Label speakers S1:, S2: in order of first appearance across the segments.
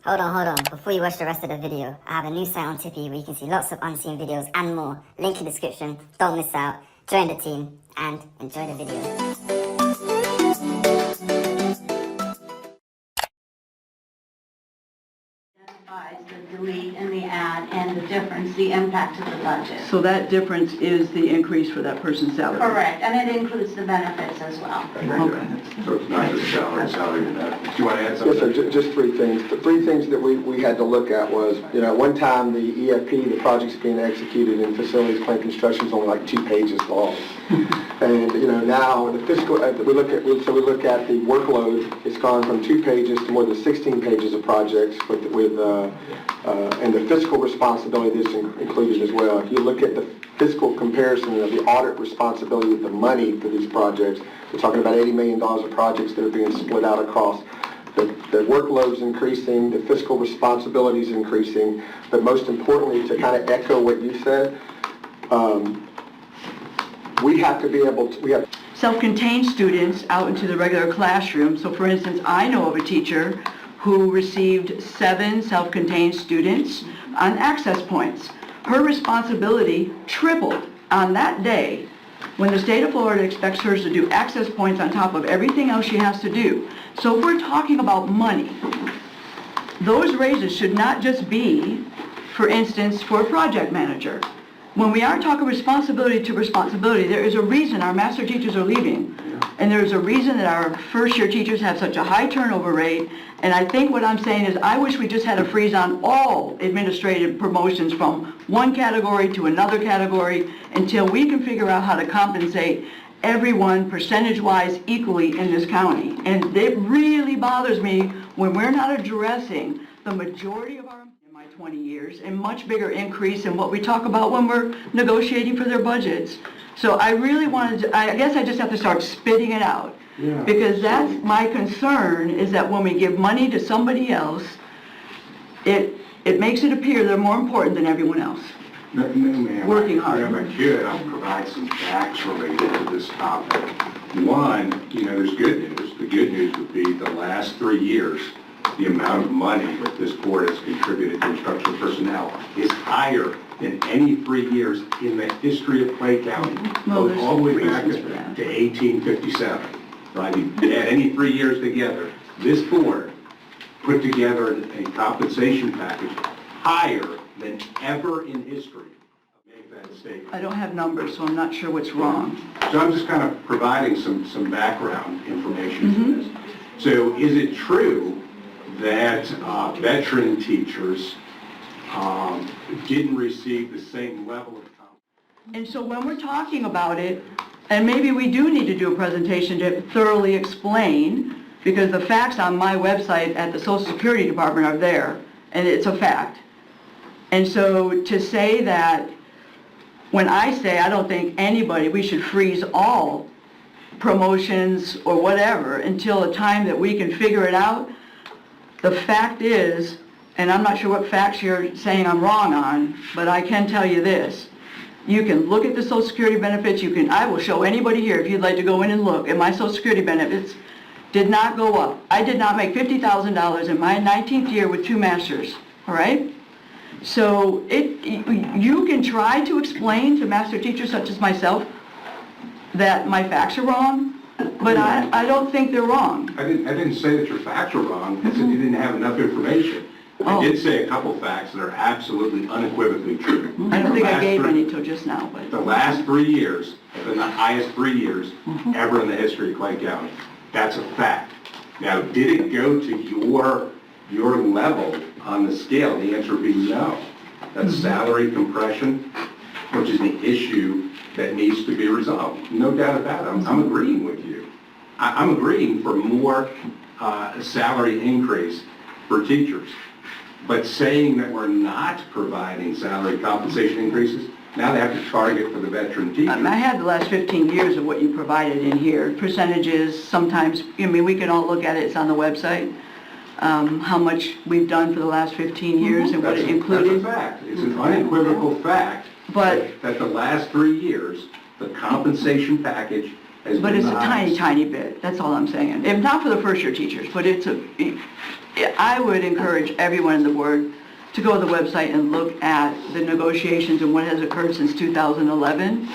S1: Hold on. Before you watch the rest of the video, I have a new site on Tipeee where you can see lots of unseen videos and more. Link in the description. Don't miss out. Join the team and enjoy the video.
S2: The delete and the add and the difference, the impact of the budget.
S3: So that difference is the increase for that person's salary?
S2: Correct, and it includes the benefits as well.
S3: Okay.
S4: So it's not just salary and benefits. Do you want to add something?
S5: Yes, sir, just three things. The three things that we had to look at was, one time the EFP, the projects being executed in facilities plant construction is only like 2 pages long. And, now the fiscal, we look at the workload, it's gone from 2 pages to more than 16 pages of projects and the fiscal responsibility that's included as well. If you look at the fiscal comparison of the audit responsibility with the money for these projects, we're talking about $80 million of projects that are being split out across. The workload's increasing, the fiscal responsibility is increasing, but most importantly, to kind of echo what you said, we have to be able to,
S3: Self-contained students out into the regular classroom. So for instance, I know of a teacher who received 7 self-contained students on access points. Her responsibility tripled on that day when the state of Florida expects her to do access points on top of everything else she has to do. So if we're talking about money, those raises should not just be, for instance, for a project manager. When we are talking responsibility to responsibility, there is a reason our master teachers are leaving. And there's a reason that our first-year teachers have such a high turnover rate. And I think what I'm saying is I wish we just had a freeze on all administrative promotions from one category to another category until we can figure out how to compensate everyone percentage-wise equally in this county. And it really bothers me when we're not addressing the majority of our 20 years and much bigger increase in what we talk about when we're negotiating for their budgets. So I really wanted to, I guess I just have to start spitting it out.
S4: Yeah.
S3: Because that's my concern, is that when we give money to somebody else, it makes it appear they're more important than everyone else.
S4: No, ma'am.
S3: Working hard.
S4: If I could, I'll provide some facts related to this topic. One, there's good news. The good news would be the last 3 years, the amount of money that this board has contributed to instructional personnel is higher than any 3 years in the history of Clay County.
S3: Well,
S4: Goes all the way back to
S3: reasons for that.
S4: 1857. Right? You add any 3 years together, this board put together a compensation package higher than ever in history. Make that statement.
S3: I don't have numbers, so I'm not sure what's wrong.
S4: So I'm just kind of providing some background information to this. So is it true that veteran teachers didn't receive the same level of compensation?
S3: And so when we're talking about it, and maybe we do need to do a presentation to thoroughly explain, because the facts on my website at the Social Security Department are there, and it's a fact. And so to say that, when I say I don't think we should freeze all promotions or whatever until a time that we can figure it out, the fact is, and I'm not sure what facts you're saying I'm wrong on, but I can tell you this. You can look at the Social Security benefits. I will show anybody here, if you'd like to go in and look at my Social Security benefits, did not go up. I did not make $50,000 in my 19th year with 2 masters, all right? So you can try to explain to master teachers such as myself that my facts are wrong, but I don't think they're wrong.
S4: I didn't say that your facts were wrong. I said you didn't have enough information. I did say a couple facts that are absolutely unequivocally true.
S3: I don't think I gave any till just now, but
S4: The last 3 years have been the highest 3 years ever in the history of Clay County. That's a fact. Now, did it go to your level on the scale? The answer would be no. That's salary compression, which is the issue that needs to be resolved. No doubt about it. I'm agreeing with you. I'm agreeing for more salary increase for teachers. But saying that we're not providing salary compensation increases, now they have to target for the veteran teachers.
S3: I had the last 15 years of what you provided in here, percentages, sometimes, we can all look at it, it's on the website, how much we've done for the last 15 years and what it included.
S4: That's a fact. It's an unequivocal fact
S3: But
S4: that the last 3 years, the compensation package has been
S3: But it's a
S4: the highest.
S3: tiny bit, that's all I'm saying. If not for the first year teachers, but it's I would encourage everyone on the board to go to the website and look at the negotiations and what has occurred since 2011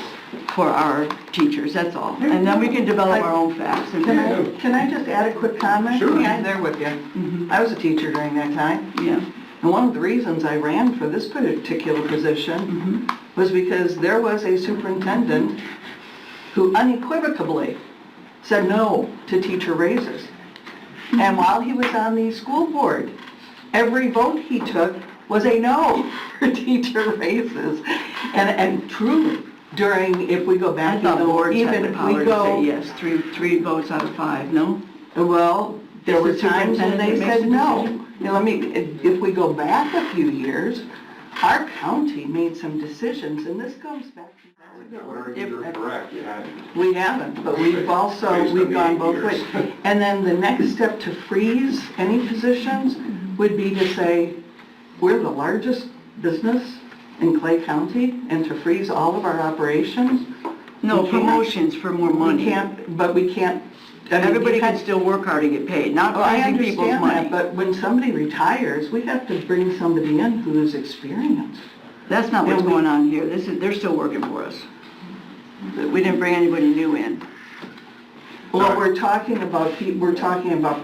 S3: for our teachers, that's all. And then we can develop our own facts.
S6: Can I just add a quick comment?
S4: Sure.
S6: Yeah, I'm there with you. I was a teacher during that time.
S3: Yeah.
S6: And one of the reasons I ran for this particular position was because there was a superintendent who unequivocally said no to teacher raises. And while he was on the school board, every vote he took was a no for teacher raises. And truly, during, if we go back,
S3: I thought boards had
S6: even
S3: the
S6: if
S3: power
S6: we
S3: to
S6: go,
S3: say yes, three votes out of 5, no?
S6: well, there
S3: Is
S6: were
S3: the
S6: times when they
S3: superintendent that
S6: said
S3: makes the
S6: no.
S3: decision?
S6: Now, if we go back a few years, our county made some decisions, and this goes back to...
S4: You're correct, you haven't.
S6: We haven't, but we've also,
S4: Based on
S6: we've
S4: the
S6: gone
S4: 8
S6: both
S4: years.
S6: ways. And then the next step to freeze any positions would be to say, we're the largest business in Clay County, and to freeze all of our operations.
S3: No,
S6: we can't.
S3: promotions for more money.
S6: We can't, but we can't. I mean,
S3: Everybody
S6: you
S3: can
S6: can't-
S3: still work hard and get paid, not
S6: Oh, I
S3: freezing people's
S6: understand
S3: money.
S6: that, but when somebody retires, we have to bring somebody in who is experienced.
S3: That's not what's
S6: And we-
S3: going on here. They're still working for us. We didn't bring anybody new in.
S6: Well, we're talking about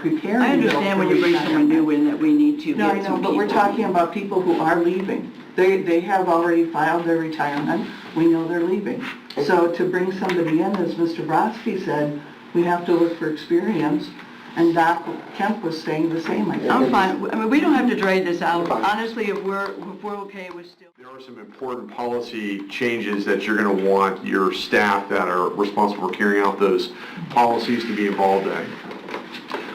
S6: preparing.
S3: I understand when you bring someone new in that we need to
S6: No, I
S3: get
S6: know,
S3: some
S6: but we're
S3: people.
S6: talking about people who are leaving. They have already filed their retirement. We know they're leaving. So to bring somebody in, as Mr. Brodsky said, we have to look for experience. And Doc Kemp was saying the same, I think.
S3: I'm fine. I mean, we don't have to drag this out. Honestly, if we're okay with still...
S7: There are some important policy changes that you're going to want your staff that are responsible for carrying out those policies to be involved in.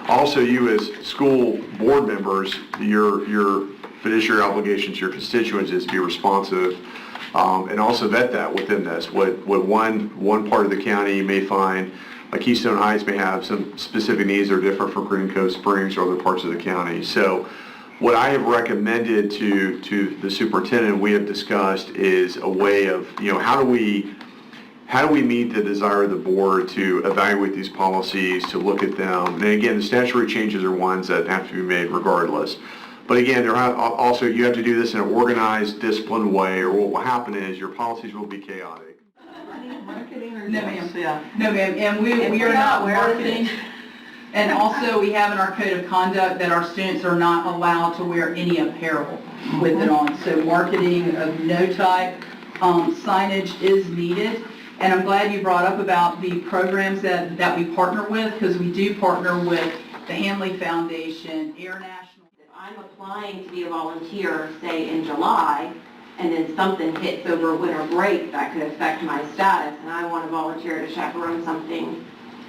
S7: Also, you as school board members, your fiduciary obligation to your constituents is to be responsive and also vet that within this. What one part of the county you may find, like Keystone Heights may have some specific needs that are different from Green Cove Springs or other parts of the county. So what I have recommended to the superintendent, we have discussed, is a way of, how do we meet the desire of the board to evaluate these policies, to look at them. And again, the statutory changes are ones that have to be made regardless. But again, also you have to do this in an organized, disciplined way, or what will happen is your policies will be chaotic.
S6: Marketing or
S8: No,
S6: just-
S8: ma'am.
S6: Yeah.
S8: No, ma'am, and
S6: And
S8: we
S6: we're
S8: are
S6: not
S8: not
S6: aware of
S8: marketing.
S6: it.
S8: And also, we have in our code of conduct that our students are not allowed to wear any apparel with it on. So marketing of no type, signage is needed. And I'm glad you brought up about the programs that we partner with, because we do partner with the Hanley Foundation, Air National.
S2: If I'm applying to be a volunteer, say in July, and then something hits over winter break that could affect my status, and I want to volunteer to chaperone something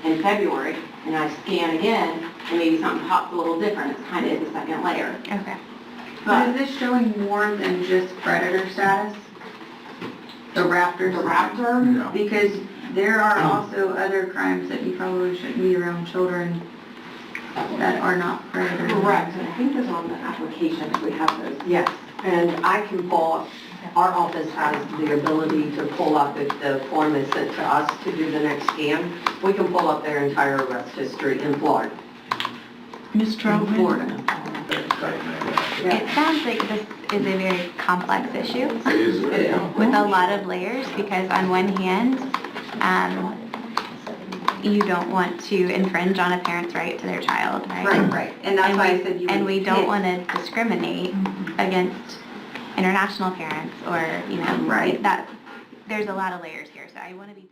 S2: in February, and I scan again, and maybe something pops a little different, it's kind of is a second layer.
S9: Okay. But
S2: But
S9: is this showing more than just predator status? The raptors?
S2: the raptor,
S4: No.
S9: Because there are also other crimes that you probably shouldn't be around children that are not predators.
S2: correct, and I think it's on the application, if we have those.
S10: Yes, and I can pull, our office has the ability to pull up, if the form is sent to us to do the next scan, we can pull up their entire arrest history in Florida.
S3: Ms. Troutman?
S10: Florida.
S9: It sounds like this is a very complex issue
S4: It is very
S9: with a lot of layers, because on one hand, you don't want to infringe on a parent's right to their child, right?
S10: Right, and that's why I said you would
S9: And we don't
S10: pick.
S9: want to discriminate against international parents or,
S10: Right.
S9: that, there's a lot of layers here, so I want to be